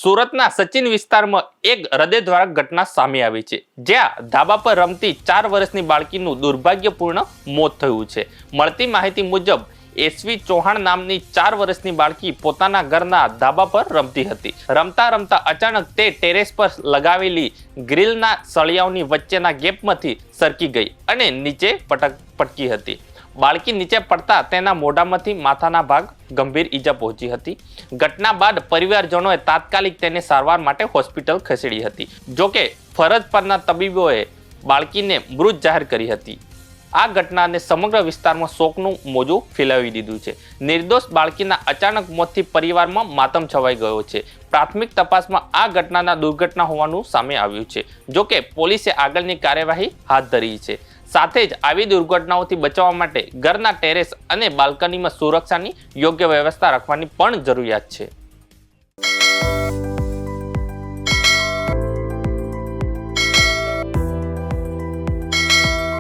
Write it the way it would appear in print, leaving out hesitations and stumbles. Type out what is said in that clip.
સુરતના સચિન વિસ્તારમાં એક હૃદયદ્વારક ઘટના સામે આવી છે, જ્યાં ધાબા પર રમતી 4 વર્ષની બાળકીનું દુર્ભાગ્યપૂર્ણ મોત થયું છે। મળતી માહિતી મુજબ એસવી ચૌહાણ નામની 4 વર્ષની બાળકી પોતાના ઘરના ધાબા પર રમતી હતી। રમતા રમતા અચાનક તે ટેરેસ પર લગાવેલી ગ્રીલના સળિયાઓની વચ્ચેના ગેપમાંથી સરકી ગઈ અને નીચે પટકી હતી। બાળકી નીચે પડતા તેના મોઢામાંથી માથાના ભાગ ગંભીર ઈજા પહોંચી હતી। ઘટના બાદ પરિવારજનોએ તાત્કાલિક તેને સારવાર માટે હોસ્પિટલ ખસેડી હતી। જોકે ફરજ પરના તબીબોએ બાળકીને મૃત જાહેર કરી હતી। આ ઘટનાને સમગ્ર વિસ્તારમાં શોકનું મોજું ફેલાવી દીધું છે। નિર્દોષ બાળકીના અચાનક મોતથી પરિવારમાં માતમ છવાઈ ગયો છે। પ્રાથમિક તપાસમાં આ ઘટનાના દુર્ઘટના હોવાનું સામે આવ્યું છે। જોકે પોલીસે આગળની કાર્યવાહી હાથ ધરી છે। સાથે જ આવી દુર્ઘટનાઓથી બચાવવા માટે ઘરના ટેરેસ અને બાલ્કનીમાં સુરક્ષાની યોગ્ય વ્યવસ્થા રાખવાની પણ જરૂરિયાત છે।